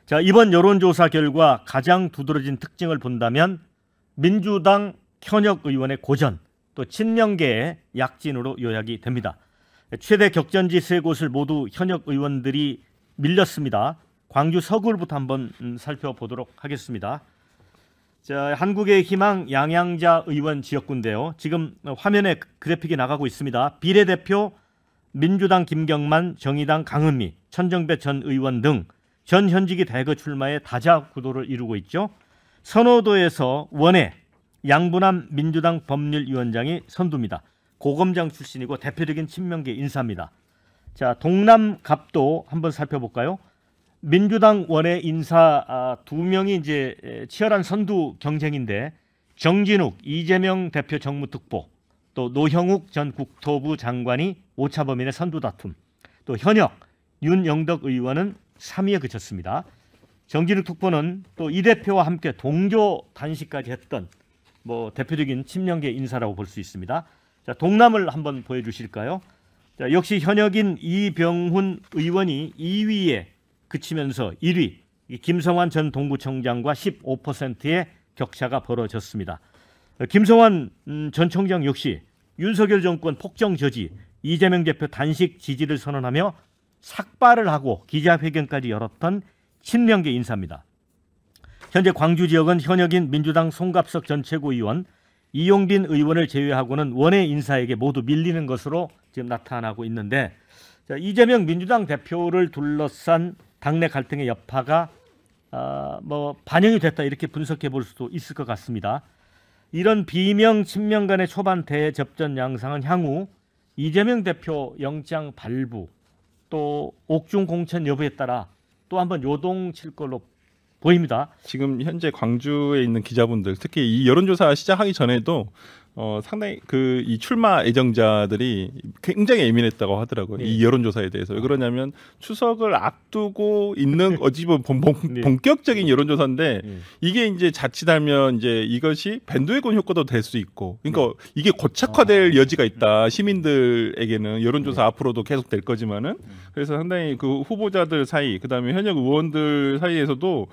자, 이번 여론조사 결과 가장 두드러진 특징을 본다면 민주당 현역 의원의 고전, 또 친명계의 약진으로 요약이 됩니다. 최대 격전지 세 곳을 모두 현역 의원들이 밀렸습니다. 광주 서구부터 한번 살펴보도록 하겠습니다. 자, 한국의 희망 양양자 의원 지역구인데요. 지금 화면에 그래픽이 나가고 있습니다. 비례대표 민주당 김경만, 정의당 강은미, 천정배 전 의원 등 전 현직이 대거 출마해 다자구도를 이루고 있죠. 선호도에서 원외 양부남 민주당 법률위원장이 선두입니다. 고검장 출신이고 대표적인 친명계 인사입니다. 자, 동남갑도 한번 살펴볼까요? 민주당 원외 인사 두 명이 이제 치열한 선두 경쟁인데 정진욱, 이재명 대표 정무특보, 또 노형욱 전 국토부 장관이 오차범인의 선두 다툼, 또 현역 윤영덕 의원은 3위에 그쳤습니다. 정진욱 특보는 또 이 대표와 함께 동조 단식까지 했던 뭐 대표적인 친명계 인사라고 볼 수 있습니다. 자, 동남을 한번 보여주실까요? 자, 역시 현역인 이병훈 의원이 2위에 그치면서 1위 김성환 전 동구청장과 15%의 격차가 벌어졌습니다. 김성환 전 청장 역시 윤석열 정권 폭정 저지, 이재명 대표 단식 지지를 선언하며 삭발을 하고 기자회견까지 열었던 친명계 인사입니다. 현재 광주 지역은 현역인 민주당 송갑석 전 최고위원, 이용빈 의원을 제외하고는 원외 인사에게 모두 밀리는 것으로 지금 나타나고 있는데, 자, 이재명 민주당 대표를 둘러싼 당내 갈등의 여파가 뭐 반영이 됐다 이렇게 분석해 볼 수도 있을 것 같습니다. 이런 비명 친명 간의 초반 대접전 양상은 향후 이재명 대표 영장 발부 또 옥중 공천 여부에 따라 또 한번 요동칠 걸로 보입니다. 지금 현재 광주에 있는 기자분들, 특히 이 여론조사 시작하기 전에도 상당히 이 출마 애정자들이 굉장히 예민했다고 하더라고요. 네. 이 여론조사에 대해서. 왜 그러냐면 추석을 앞두고 있는 어찌 보면 네. 본격적인 여론조사인데 이게 이제 자칫하면 이제 이것이 밴드웨건 효과도 될 수 있고, 그러니까 이게 고착화될 여지가 있다. 시민들에게는 여론조사 앞으로도 계속 될 거지만은, 그래서 상당히 그 후보자들 사이, 그다음에 현역 의원들 사이에서도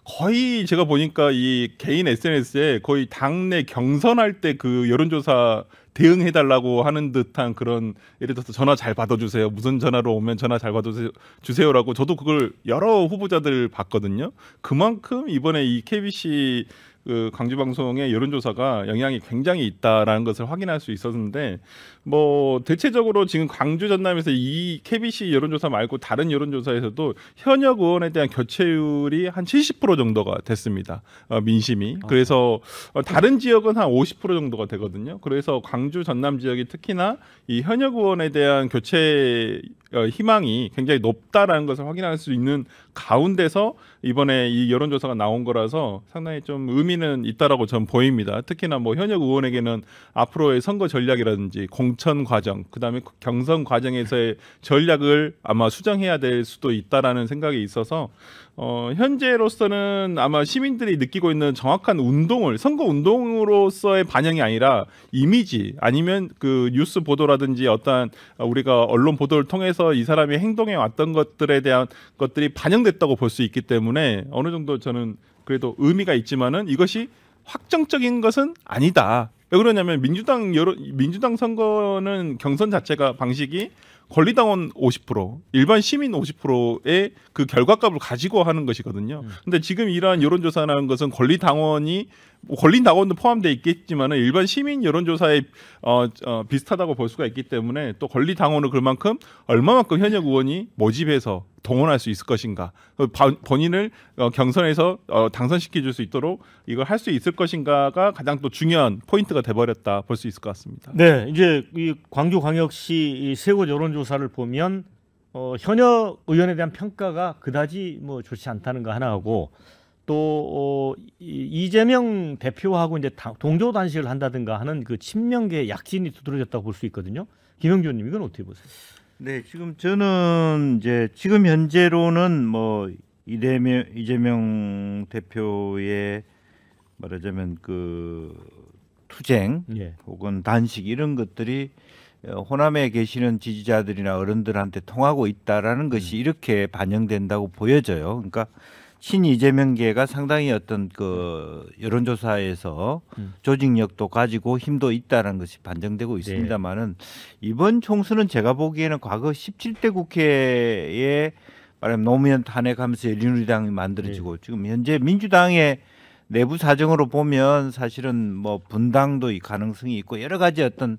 거의 제가 보니까 이 개인 SNS에 거의 당내 경선할 때 그 여론조사 대응해달라고 하는 듯한 그런, 예를 들어서 전화 잘 받아주세요, 무슨 전화로 오면 전화 잘 받아주세요라고, 저도 그걸 여러 후보자들 봤거든요. 그만큼 이번에 이 KBC 그 광주방송의 여론조사가 영향이 굉장히 있다라는 것을 확인할 수 있었는데, 뭐 대체적으로 지금 광주 전남에서 이 KBC 여론조사 말고 다른 여론조사에서도 현역 의원에 대한 교체율이 한 70% 정도가 됐습니다. 민심이. 그래서 다른 지역은 한 50% 정도가 되거든요. 그래서 광주 전남 지역이 특히나 이 현역 의원에 대한 교체 희망이 굉장히 높다라는 것을 확인할 수 있는 가운데서 이번에 이 여론조사가 나온 거라서 상당히 좀 의미는 있다라고 저는 보입니다. 특히나 뭐 현역 의원에게는 앞으로의 선거 전략이라든지 공천 과정, 그다음에 경선 과정에서의 전략을 아마 수정해야 될 수도 있다라는 생각이 있어서 현재로서는 아마 시민들이 느끼고 있는 정확한 운동을 선거 운동으로서의 반영이 아니라 이미지, 아니면 그 뉴스 보도라든지 어떠한 우리가 언론 보도를 통해서 이 사람이 행동해 왔던 것들에 대한 것들이 반영됐다고 볼 수 있기 때문에 어느 정도 저는 그래도 의미가 있지만은 이것이 확정적인 것은 아니다. 왜 그러냐면 민주당 선거는 경선 자체가 방식이 권리당원 50%, 일반 시민 50%의 그 결과값을 가지고 하는 것이거든요. 근데 지금 이러한 여론조사라는 것은 권리당원도 포함되어 있겠지만 일반 시민 여론조사에 비슷하다고 볼 수가 있기 때문에, 또 권리당원을 그만큼 얼마만큼 현역 의원이 모집해서 동원할 수 있을 것인가, 본인을 경선에서 당선시켜줄 수 있도록 이걸 할 수 있을 것인가가 가장 또 중요한 포인트가 돼버렸다 볼 수 있을 것 같습니다. 네, 이제 이 광주광역시 세 곳 여론조사를 보면 현역 의원에 대한 평가가 그다지 뭐 좋지 않다는 거 하나하고, 또 이재명 대표하고 이제 동조 단식을 한다든가 하는 그 친명계 약진이 두드러졌다고 볼 수 있거든요. 김영준 님, 이건 어떻게 보세요? 네, 지금 저는 이제 지금 현재로는 뭐 이재명 대표의 말하자면 그 투쟁 혹은 단식 이런 것들이 호남에 계시는 지지자들이나 어른들한테 통하고 있다라는 것이 이렇게 반영된다고 보여져요. 그러니까 친 이재명계가 상당히 어떤 그 여론조사에서 조직력도 가지고 힘도 있다는 것이 반증되고 있습니다만은 이번 총선은 제가 보기에는 과거 17대 국회에 말하면 노무현 탄핵하면서 열린우리당이 만들어지고 지금 현재 민주당의 내부 사정으로 보면 사실은 뭐 분당도 이 가능성이 있고 여러 가지 어떤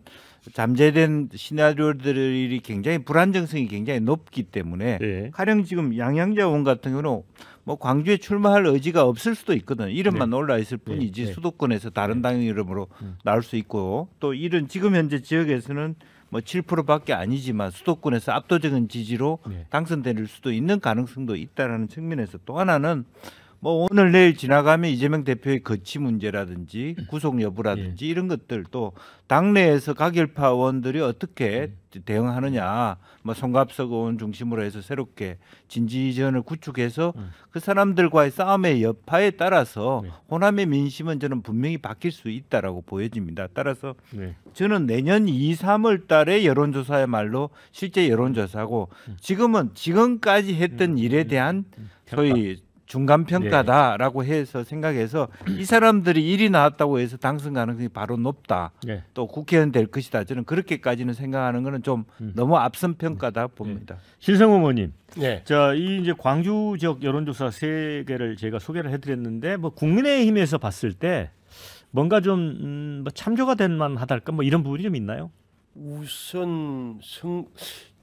잠재된 시나리오들이 굉장히 불안정성이 굉장히 높기 때문에 가령 지금 양양자 의원 같은 경우는 뭐 광주에 출마할 의지가 없을 수도 있거든. 이름만 올라 있을 뿐이지 수도권에서 다른 당 이름으로 나올 수 있고 또 이런 지금 현재 지역에서는 뭐 7%밖에 아니지만 수도권에서 압도적인 지지로 당선될 수도 있는 가능성도 있다라는 측면에서 또 하나는 뭐 오늘 내일 지나가면 이재명 대표의 거취 문제라든지 구속 여부라든지 이런 것들 또 당내에서 가결파 의원들이 어떻게 대응하느냐 뭐 송갑석 의원 중심으로 해서 새롭게 진지전을 구축해서 그 사람들과의 싸움의 여파에 따라서 호남의 민심은 저는 분명히 바뀔 수 있다라고 보여집니다. 따라서 저는 내년 2, 3월 달에 여론조사야말로 실제 여론조사고 지금은 지금까지 했던 일에 대한 소위 중간 평가다라고 해서 생각해서 이 사람들이 일이 나왔다고 해서 당선 가능성이 바로 높다. 또 국회의원 될 것이다. 저는 그렇게까지는 생각하는 것은 좀 너무 앞선 평가다 봅니다. 신성호 의원님, 자, 이 이제 광주 지역 여론조사 3개를 제가 소개를 해드렸는데 뭐 국민의힘에서 봤을 때 뭔가 좀 뭐 참조가 될 만하달까 뭐 이런 부분이 좀 있나요? 우선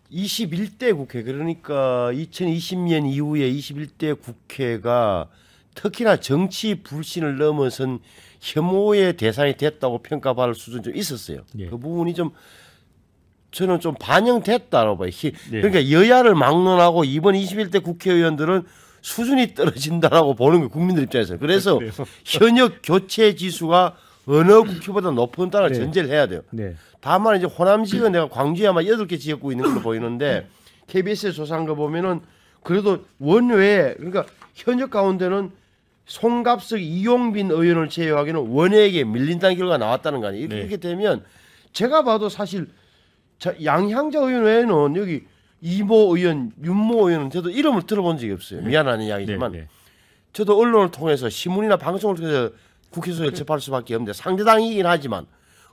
21대 국회 그러니까 2020년 이후에 21대 국회가 특히나 정치 불신을 넘어선 혐오의 대상이 됐다고 평가받을 수준이 좀 있었어요. 그 부분이 좀 저는 좀 반영됐다고 봐요. 그러니까 여야를 막론하고 이번 21대 국회의원들은 수준이 떨어진다라고 보는 거예요. 국민들 입장에서. 그래서 현역 교체 지수가 어느 국회보다 높은다는 전제를 해야 돼요. 다만 이제 호남 지역은 내가 광주에 아마 8개 지역구 있는 걸로 보이는데 KBS에 조사한 거 보면은 그래도 원외에 그러니까 현역 가운데는 송갑석 이용빈 의원을 제외하기는 원외에게 밀린다는 결과가 나왔다는 거 아니에요. 이렇게 되면 제가 봐도 사실 양향자 의원 외에는 여기 이모 의원, 윤모 의원은 저도 이름을 들어본 적이 없어요. 미안한 이야기지만 저도 언론을 통해서 신문이나 방송을 통해서 국회에서 접할 수밖에 없는데 상대당이긴 하지만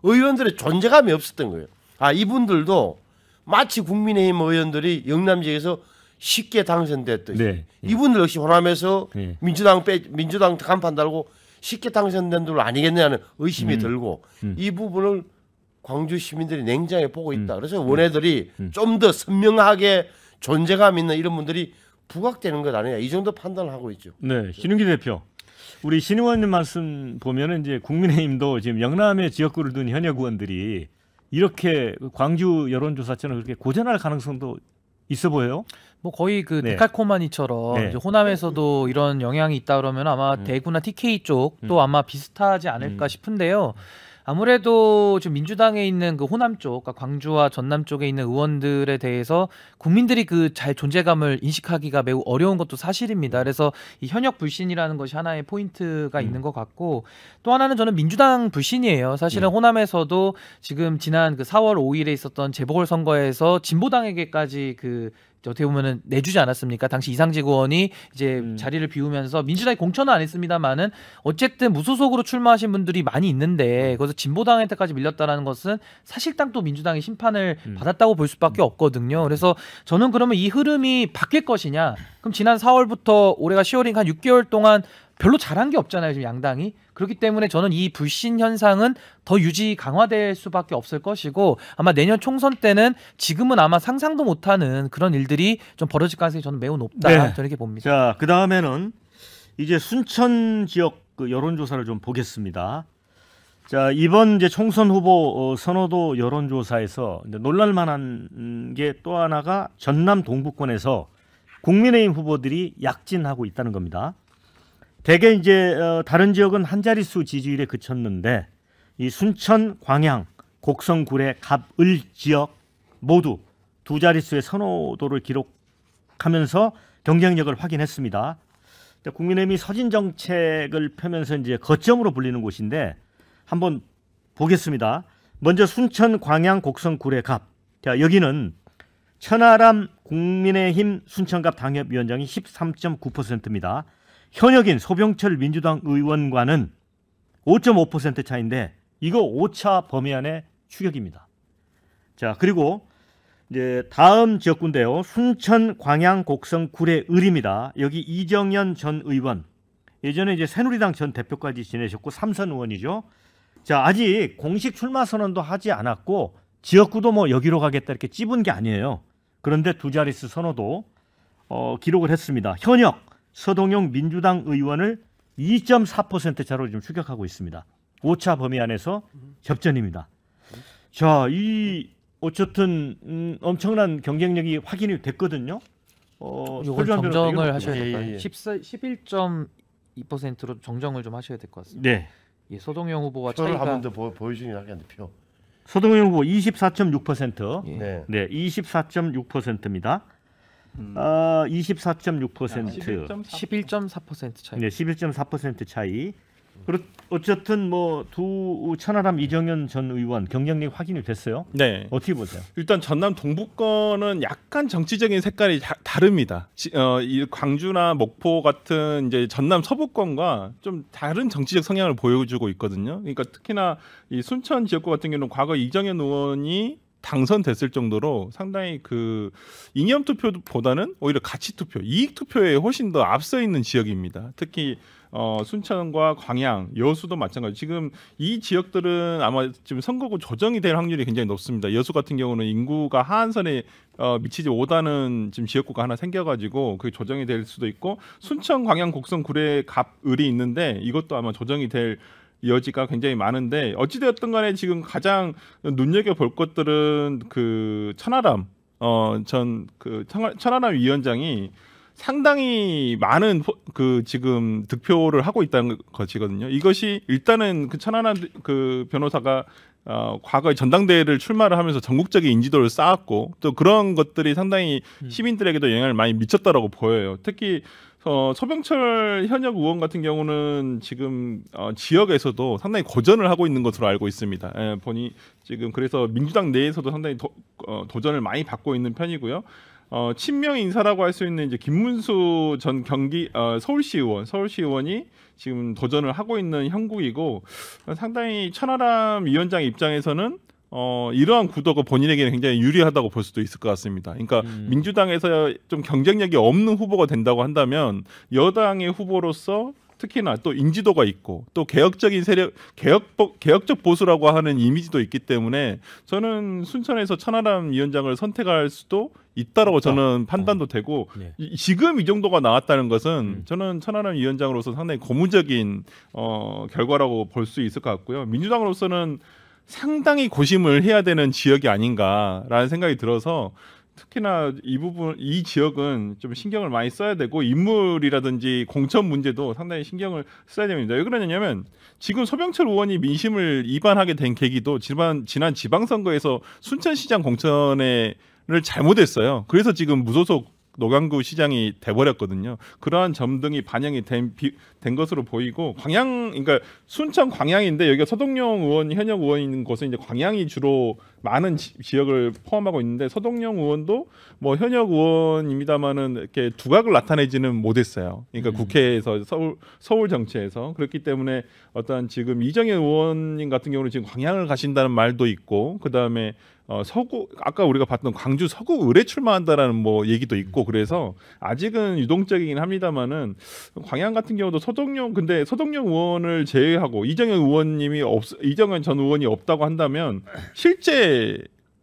의원들의 존재감이 없었던 거예요. 아, 이분들도 마치 국민의힘 의원들이 영남 지역에서 쉽게 당선됐듯이 이분들 역시 호남에서 민주당 간판 달고 쉽게 당선된 들 아니겠냐는 의심이 들고 이 부분을 광주 시민들이 냉정하게 보고 있다. 그래서 원애들이 좀 더 선명하게 존재감 있는 이런 분들이 부각되는 것 아니냐 이 정도 판단을 하고 있죠. 네, 신윤기 대표. 우리 신 의원님 말씀 보면은 이제 국민의힘도 지금 영남의 지역구를 둔 현역 의원들이 이렇게 광주 여론조사처럼 그렇게 고전할 가능성도 있어 보여요. 뭐 거의 그 데칼코마니처럼 이제 호남에서도 이런 영향이 있다 그러면 아마 대구나 TK 쪽도 아마 비슷하지 않을까 싶은데요. 아무래도 좀 민주당에 있는 그 호남 쪽, 그러니까 광주와 전남 쪽에 있는 의원들에 대해서 국민들이 그 잘 존재감을 인식하기가 매우 어려운 것도 사실입니다. 그래서 이 현역 불신이라는 것이 하나의 포인트가 있는 것 같고 또 하나는 저는 민주당 불신이에요. 사실은 호남에서도 지금 지난 그 4월 5일에 있었던 재보궐선거에서 진보당에게까지 그 어떻게 보면은 내주지 않았습니까? 당시 이상직 의원이 이제 자리를 비우면서 민주당이 공천은 안 했습니다만은 어쨌든 무소속으로 출마하신 분들이 많이 있는데 거기서 진보당한테까지 밀렸다라는 것은 사실상 또 민주당이 심판을 받았다고 볼 수밖에 없거든요. 그래서 저는 그러면 이 흐름이 바뀔 것이냐? 그럼 지난 4월부터 올해가 10월이니까 한 6개월 동안 별로 잘한 게 없잖아요, 지금 양당이. 그렇기 때문에 저는 이 불신 현상은 더 유지 강화될 수밖에 없을 것이고 아마 내년 총선 때는 지금은 아마 상상도 못하는 그런 일들이 좀 벌어질 가능성이 저는 매우 높다. 저는 이렇게 봅니다. 자, 그 다음에는 이제 순천 지역 그 여론조사를 좀 보겠습니다. 자, 이번 이제 총선 후보 선호도 여론조사에서 이제 놀랄만한 게 또 하나가 전남 동부권에서 국민의힘 후보들이 약진하고 있다는 겁니다. 대개 이제 다른 지역은 한 자릿수 지지율에 그쳤는데 이 순천, 광양, 곡성, 구례, 갑, 을 지역 모두 두 자릿수의 선호도를 기록하면서 경쟁력을 확인했습니다. 국민의힘이 서진 정책을 펴면서 이제 거점으로 불리는 곳인데 한번 보겠습니다. 먼저 순천, 광양, 곡성, 구례, 갑. 자, 여기는 천하람 국민의힘 순천갑 당협위원장이 13.9%입니다. 현역인 소병철 민주당 의원과는 5.5% 차인데 이거 오차 범위 안에 추격입니다. 자, 그리고 이제 다음 지역구인데요. 순천, 광양, 곡성, 구례, 을입니다. 여기 이정현 전 의원. 예전에 이제 새누리당 전 대표까지 지내셨고 삼선 의원이죠. 자, 아직 공식 출마 선언도 하지 않았고 지역구도 뭐 여기로 가겠다 이렇게 찝은 게 아니에요. 그런데 두 자릿수 선호도 기록을 했습니다. 현역 서동용 민주당 의원을 2.4% 차로 지금 추격하고 있습니다. 오차 범위 안에서 접전입니다. 자, 이 어쨌든 엄청난 경쟁력이 확인이 됐거든요. 이걸 정정을 하셔야 예, 될까요? 예. 11.2%로 정정을 좀 하셔야 될 것 같습니다. 네. 예, 서동영 후보와 표를 차이가 한 번 더 보여주긴 하겠는데 표. 서동영 후보 24.6%. 예. 네. 네, 24.6%입니다. 24.6%. 11.4% 차이. 네, 11.4% 차이. 그리고 어쨌든 뭐 두 천하람 이정현 전 의원 경쟁력이 확인이 됐어요. 네. 어떻게 보세요? 일단 전남 동부권은 약간 정치적인 색깔이 다릅니다. 이 광주나 목포 같은 이제 전남 서부권과 좀 다른 정치적 성향을 보여주고 있거든요. 그러니까 특히나 이 순천 지역구 같은 경우는 과거 이정현 의원이 당선됐을 정도로 상당히 그 이념 투표보다는 오히려 가치 투표, 이익 투표에 훨씬 더 앞서 있는 지역입니다. 특히 순천과 광양, 여수도 마찬가지. 지금 이 지역들은 아마 지금 선거구 조정이 될 확률이 굉장히 높습니다. 여수 같은 경우는 인구가 하한선에 미치지 못하는 지금 지역구가 하나 생겨가지고 그게 조정이 될 수도 있고, 순천, 광양, 곡성, 구례, 갑, 을이 있는데 이것도 아마 조정이 될 여지가 굉장히 많은데, 어찌되었든 간에 지금 가장 눈여겨볼 것들은 그 천하람 천하람 위원장이 상당히 많은 그 지금 득표를 하고 있다는 것이거든요. 이것이 일단은 그 천하람 그 변호사가 과거에 전당대회를 출마를 하면서 전국적인 인지도를 쌓았고, 또 그런 것들이 상당히 시민들에게도 영향을 많이 미쳤다라고 보여요. 특히 소병철 현역 의원 같은 경우는 지금 지역에서도 상당히 고전을 하고 있는 것으로 알고 있습니다. 보니 지금 그래서 민주당 내에서도 상당히 도전을 많이 받고 있는 편이고요. 친명 인사라고 할 수 있는 이제 김문수 전 서울시 의원이 지금 도전을 하고 있는 형국이고, 상당히 천하람 위원장 입장에서는 이러한 구도가 본인에게는 굉장히 유리하다고 볼 수도 있을 것 같습니다. 그러니까 민주당에서 좀 경쟁력이 없는 후보가 된다고 한다면 여당의 후보로서 특히나 또 인지도가 있고 또 개혁적인 세력, 개혁적 보수라고 하는 이미지도 있기 때문에 저는 순천에서 천하람 위원장을 선택할 수도 있다라고 저는 판단도 되고, 네. 지금 이 정도가 나왔다는 것은 저는 천하람 위원장으로서 상당히 고무적인 결과라고 볼 수 있을 것 같고요. 민주당으로서는 상당히 고심을 해야 되는 지역이 아닌가라는 생각이 들어서, 특히나 이 지역은 좀 신경을 많이 써야 되고, 인물이라든지 공천 문제도 상당히 신경을 써야 됩니다. 왜 그러냐면 지금 소병철 의원이 민심을 이반하게 된 계기도 지난 지방선거에서 순천시장 공천을 잘못했어요. 그래서 지금 무소속 노광구 시장이 돼버렸거든요. 그러한 점 등이 반영이 된 것으로 보이고, 그러니까 순천 광양인데 여기가 서동영 의원 현역 의원이 있는 곳은 이제 광양이 주로 많은 지역을 포함하고 있는데, 서동영 의원도 뭐 현역 의원입니다만은 이렇게 두각을 나타내지는 못했어요. 그러니까 국회에서 서울 정치에서. 그렇기 때문에 어떤 지금 이정현 의원님 같은 경우는 지금 광양을 가신다는 말도 있고, 그 다음에 서구, 아까 우리가 봤던 광주 서구 을에 출마한다라는 뭐 얘기도 있고, 그래서 아직은 유동적이긴 합니다만은 광양 같은 경우도 근데 서동영 의원을 제외하고 이정현 전 의원이 없다고 한다면 실제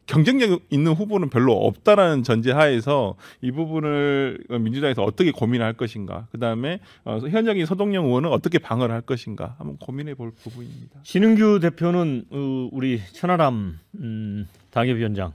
경쟁력 있는 후보는 별로 없다라는 전제하에서 이 부분을 민주당에서 어떻게 고민을 할 것인가, 그 다음에 현역인 서동영 의원은 어떻게 방어를 할 것인가 한번 고민해 볼 부분입니다. 신은규 대표는 우리 천하람 당협위원장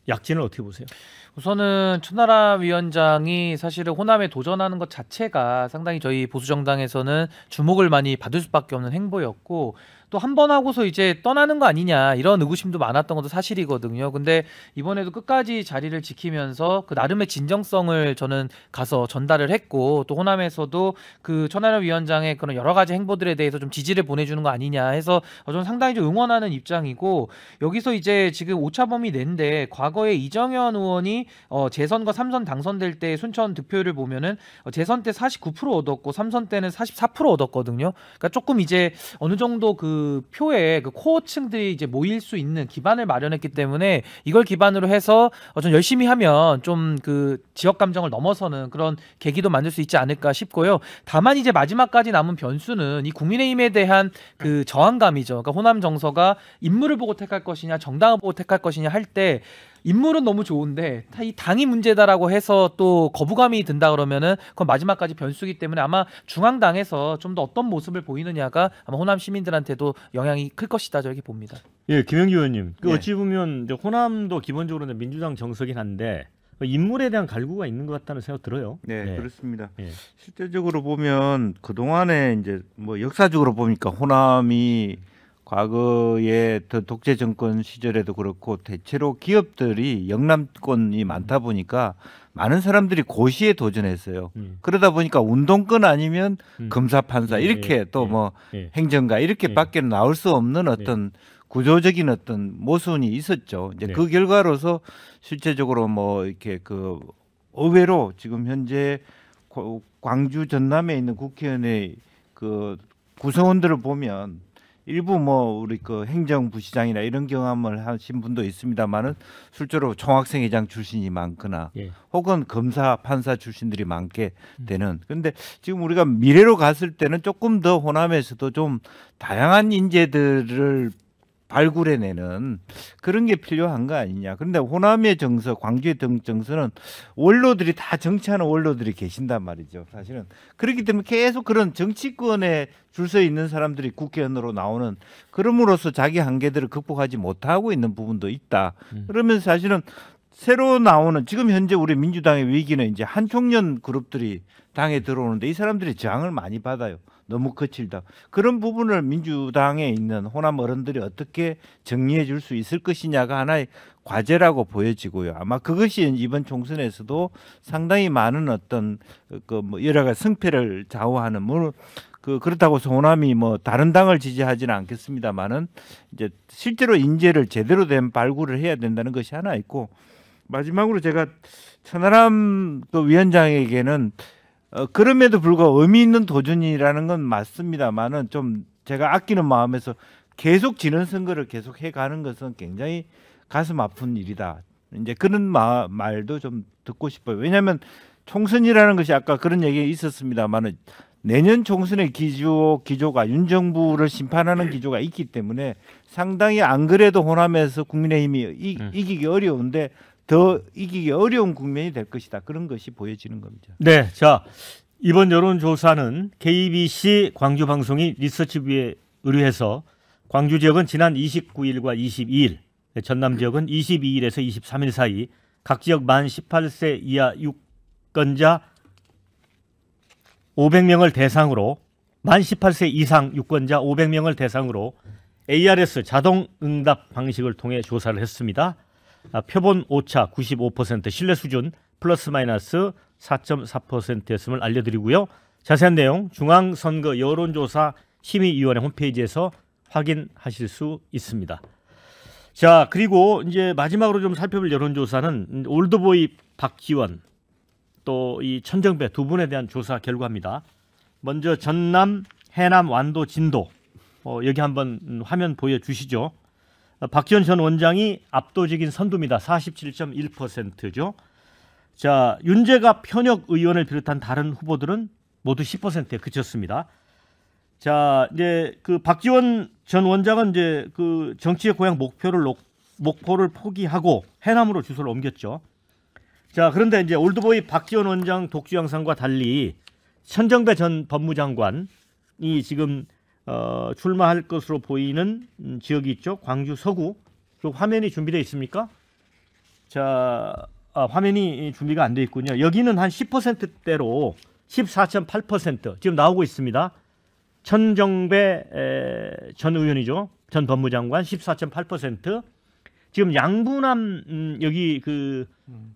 약진을 어떻게 보세요? 우선은 천하람 위원장이 사실은 호남에 도전하는 것 자체가 상당히 저희 보수 정당에서는 주목을 많이 받을 수밖에 없는 행보였고, 또 한 번 하고서 이제 떠나는 거 아니냐 이런 의구심도 많았던 것도 사실이거든요. 근데 이번에도 끝까지 자리를 지키면서 그 나름의 진정성을 저는 가서 전달을 했고, 또 호남에서도 그 천하람 위원장의 그런 여러 가지 행보들에 대해서 좀 지지를 보내주는 거 아니냐 해서 저는 상당히 좀 응원하는 입장이고, 여기서 이제 지금 오차범위 내인데 과거에 이정현 의원이 민주당이 재선과 3선 당선될 때 순천 득표율을 보면은 재선 때 49% 얻었고 3선 때는 44% 얻었거든요. 그러니까 조금 이제 어느 정도 그 표에 그 코어층들이 이제 모일 수 있는 기반을 마련했기 때문에 이걸 기반으로 해서 좀 열심히 하면 좀 그 지역 감정을 넘어서는 그런 계기도 만들 수 있지 않을까 싶고요. 다만 이제 마지막까지 남은 변수는 이 국민의힘에 대한 그 저항감이죠. 그러니까 호남 정서가 인물을 보고 택할 것이냐 정당을 보고 택할 것이냐 할 때 인물은 너무 좋은데 이 당이 문제다라고 해서 또 거부감이 든다 그러면은 그건 마지막까지 변수기 때문에 아마 중앙당에서 좀 더 어떤 모습을 보이느냐가 아마 호남 시민들한테도 영향이 클 것이다 저렇게 봅니다. 예, 김영기 의원님. 예. 어찌 보면 이제 호남도 기본적으로 민주당 정서긴 한데 인물에 대한 갈구가 있는 것 같다는 생각 들어요. 네, 그렇습니다. 예. 실제적으로 보면 그 동안에 이제 뭐 역사적으로 보니까 호남이 과거에 더 독재 정권 시절에도 그렇고 대체로 기업들이 영남권이 많다 보니까 많은 사람들이 고시에 도전했어요. 그러다 보니까 운동권 아니면 검사, 판사 이렇게 또 뭐 행정가 이렇게밖에 나올 수 없는 어떤 구조적인 어떤 모순이 있었죠. 이제 그 결과로서 실제적으로 뭐 이렇게 그 의외로 지금 현재 광주 전남에 있는 국회의원의 그 구성원들을 보면 일부 뭐 우리 그 행정부시장이나 이런 경험을 하신 분도 있습니다만은 실제로 총학생회장 출신이 많거나 혹은 검사, 판사 출신들이 많게 되는. 그런데 지금 우리가 미래로 갔을 때는 조금 더 호남에서도 좀 다양한 인재들을 발굴해내는 그런 게 필요한 거 아니냐. 그런데 호남의 정서, 광주의 정서는 원로들이 다 정치하는 원로들이 계신단 말이죠. 사실은 그렇기 때문에 계속 그런 정치권에 줄 서 있는 사람들이 국회의원으로 나오는 그럼으로써 자기 한계들을 극복하지 못하고 있는 부분도 있다. 그러면 사실은 새로 나오는 지금 현재 우리 민주당의 위기는 이제 한총련 그룹들이 당에 들어오는데 이 사람들이 저항을 많이 받아요. 너무 거칠다. 그런 부분을 민주당에 있는 호남 어른들이 어떻게 정리해 줄 수 있을 것이냐가 하나의 과제라고 보여지고요. 아마 그것이 이번 총선에서도 상당히 많은 어떤 그 뭐 여러 가지 승패를 좌우하는 뭐 그렇다고 해서 호남이 뭐 다른 당을 지지하지는 않겠습니다만은 이제 실제로 인재를 제대로 된 발굴을 해야 된다는 것이 하나 있고 마지막으로 제가 천하람 그 위원장에게는 그럼에도 불구하고 의미 있는 도전이라는 건 맞습니다만은 좀 제가 아끼는 마음에서 계속 지는 선거를 계속 해가는 것은 굉장히 가슴 아픈 일이다. 이제 그런 말도 좀 듣고 싶어요. 왜냐하면 총선이라는 것이 아까 그런 얘기 있었습니다만은 내년 총선의 기조가 윤정부를 심판하는 기조가 있기 때문에 상당히 안 그래도 호남에서 국민의힘이 이기기 어려운데 더 이기기 어려운 국면이 될 것이다. 그런 것이 보여지는 겁니다. 네, 자 이번 여론조사는 KBC 광주방송이 리서치부에 의뢰해서 광주 지역은 지난 29일과 22일, 전남 지역은 22일에서 23일 사이 각 지역 만 18세 이하 유권자 500명을 대상으로 만 18세 이상 유권자 500명을 대상으로 ARS 자동 응답 방식을 통해 조사를 했습니다. 표본 오차 95% 신뢰 수준 플러스 마이너스 4.4%였음을 알려드리고요. 자세한 내용 중앙선거 여론조사 심의위원회 홈페이지에서 확인하실 수 있습니다. 자, 그리고 이제 마지막으로 좀 살펴볼 여론조사는 올드보이 박지원 또 이 천정배 두 분에 대한 조사 결과입니다. 먼저 전남, 해남, 완도, 진도 여기 한번 화면 보여주시죠. 박지원 전 원장이 압도적인 선두입니다. 47.1%죠. 자, 윤재갑 현역 의원을 비롯한 다른 후보들은 모두 10%에 그쳤습니다. 자, 이제 그 박지원 전 원장은 이제 그 정치의 고향 목포를 포기하고 해남으로 주소를 옮겼죠. 자, 그런데 이제 올드보이 박지원 원장 독주 양상과 달리 천정배 전 법무장관이 지금 출마할 것으로 보이는 지역이 있죠. 광주 서구. 그 화면이 준비되어 있습니까? 자, 화면이 준비가 안 돼 있군요. 여기는 한 10%대로 14.8% 지금 나오고 있습니다. 천정배 전 의원이죠. 전 법무장관 14.8%. 지금 양부남 여기 그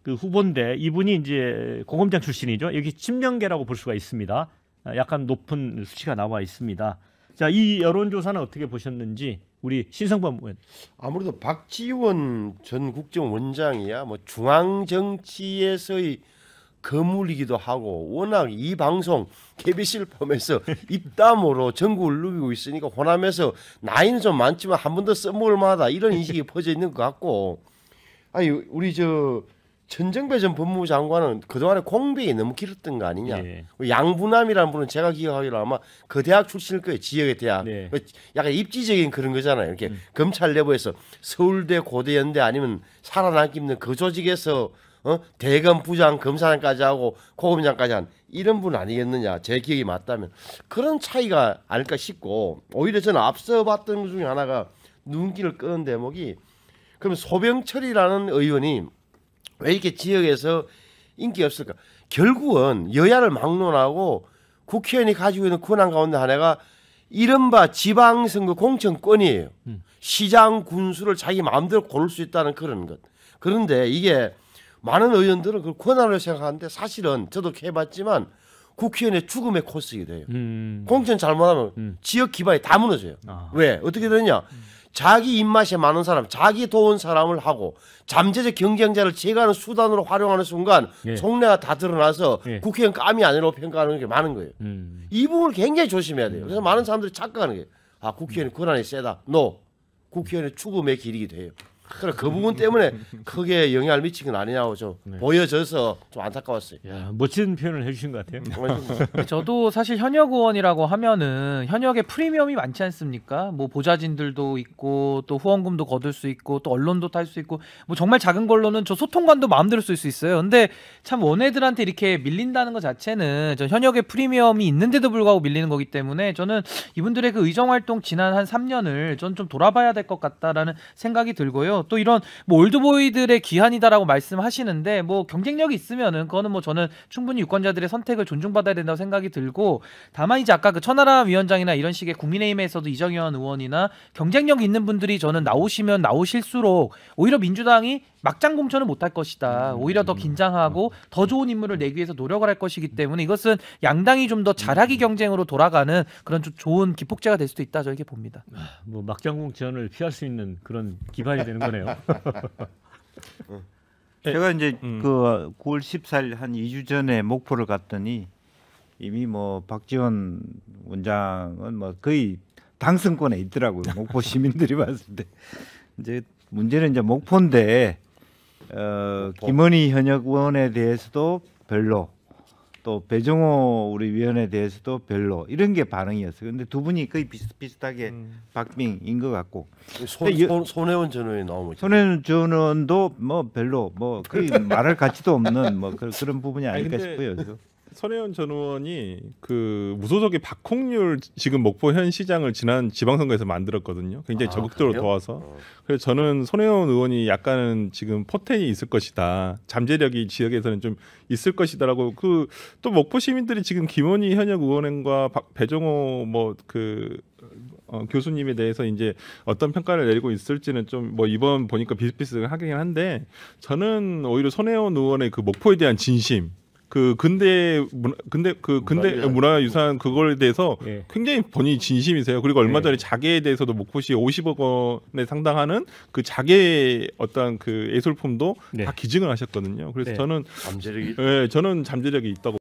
후보인데 이분이 이제 공검장 출신이죠. 여기 친명계라고 볼 수가 있습니다. 약간 높은 수치가 나와 있습니다. 자, 이 여론조사는 어떻게 보셨는지 우리 신성범 의원. 아무래도 박지원 전 국정원장이야 뭐 중앙 정치에서의 거물이기도 하고 워낙 이 방송 KBC를 포함해서 입담으로 전국을 누비고 있으니까 호남에서 나이는 좀 많지만 한 번 더 써먹을 만하다 이런 인식이 퍼져 있는 것 같고 아니 우리 저 천정배 전 법무부 장관은 그동안에 공백이 너무 길었던 거 아니냐. 예. 양부남이라는 분은 제가 기억하기로 아마 그 대학 출신일 거예요. 지역의 대학. 네. 약간 입지적인 그런 거잖아요. 이렇게 검찰 내부에서 서울대, 고대연대 아니면 살아남기 힘든 그 조직에서 대검 부장, 검사장까지 하고 고검장까지 한 이런 분 아니겠느냐. 제 기억이 맞다면 그런 차이가 아닐까 싶고 오히려 저는 앞서 봤던 것 중에 하나가 눈길을 끄는 대목이 그럼 소병철이라는 의원이 왜 이렇게 지역에서 인기가 없을까? 결국은 여야를 막론하고 국회의원이 가지고 있는 권한 가운데 하나가 이른바 지방선거 공천권이에요. 시장 군수를 자기 마음대로 고를 수 있다는 그런 것. 그런데 이게 많은 의원들은 그 권한을 생각하는데 사실은 저도 해봤지만 국회의원의 죽음의 코스이게 돼요. 공천 잘못하면 지역 기반이 다 무너져요. 왜? 어떻게 되느냐? 자기 입맛에 맞는 사람, 자기 도운 사람을 하고 잠재적 경쟁자를 제거하는 수단으로 활용하는 순간 속내가 다 드러나서 국회의원 깜이 아니라고 평가하는 게 많은 거예요. 이 부분을 굉장히 조심해야 돼요. 그래서 많은 사람들이 착각하는 거예요. 아, 국회의원이 권한이 세다. No. 국회의원의 죽음의 길이기도 해요. 그래서 그 부분 때문에 크게 영향을 미친 건 아니냐고 좀 보여져서 좀 안타까웠어요. 야, 멋진 표현을 해주신 것 같아요. 저도 사실 현역 의원이라고 하면은 현역에 프리미엄이 많지 않습니까? 뭐 보좌진들도 있고 또 후원금도 거둘 수 있고 또 언론도 탈 수 있고 뭐 정말 작은 걸로는 저 소통관도 마음대로 쓸 수 있어요. 근데 참 원애들한테 이렇게 밀린다는 것 자체는 저 현역의 프리미엄이 있는데도 불구하고 밀리는 거기 때문에 저는 이분들의 그 의정 활동 지난 한 3년을 전 좀 돌아봐야 될 것 같다라는 생각이 들고요. 또 이런 뭐 올드보이들의 기한이다라고 말씀하시는데 뭐 경쟁력이 있으면은 그거는 뭐 저는 충분히 유권자들의 선택을 존중받아야 된다고 생각이 들고 다만 이제 아까 그 천하람 위원장이나 이런 식의 국민의힘에서도 이정현 의원이나 경쟁력 있는 분들이 저는 나오시면 나오실수록 오히려 민주당이 막장 공천을 못할 것이다. 오히려 더 긴장하고 더 좋은 인물을 내기 위해서 노력을 할 것이기 때문에 이것은 양당이 좀 더 잘하기 경쟁으로 돌아가는 그런 좀 좋은 기폭제가 될 수도 있다. 저렇게 봅니다. 뭐 막장 공천을 피할 수 있는 그런 기반이 되는 거네요. 제가 이제 그 9월 14일 한 2주 전에 목포를 갔더니 이미 뭐 박지원 원장은 뭐 거의 당선권에 있더라고요. 목포 시민들이 봤을 때. 이제 문제는 이제 목포인데 김은희 현역 의원에 대해서도 별로 또 배정호 우리 위원에 대해서도 별로 이런 게 반응이었어요. 근데 두 분이 거의 비슷비슷하게 박빙인 것 같고 손혜원 전 의원이 나오면 손혜원 전 의원도 뭐 별로 뭐 거의 말할 가치도 없는 뭐 그런 부분이 아닐까 싶어요. 그래서. 손혜원 전 의원이 그 무소속의 박홍률 지금 목포 현 시장을 지난 지방선거에서 만들었거든요. 굉장히 적극적으로 그래요? 도와서. 그래서 저는 손혜원 의원이 약간은 지금 포텐이 있을 것이다. 잠재력이 지역에서는 좀 있을 것이다라고 그 또 목포 시민들이 지금 김원희 현역 의원과 배정호 교수님에 대해서 이제 어떤 평가를 내리고 있을지는 좀 뭐 이번 보니까 비슷비슷하긴 한데 저는 오히려 손혜원 의원의 그 목포에 대한 진심 그 근대 문화유산 그거에 대해서 굉장히 본인이 진심이세요. 그리고 얼마 전에 자계에 대해서도 목포시 50억 원에 상당하는 그 자계 어떤 그 예술품도 다 기증을 하셨거든요. 그래서 저는 잠재력이 저는 잠재력이 있다고.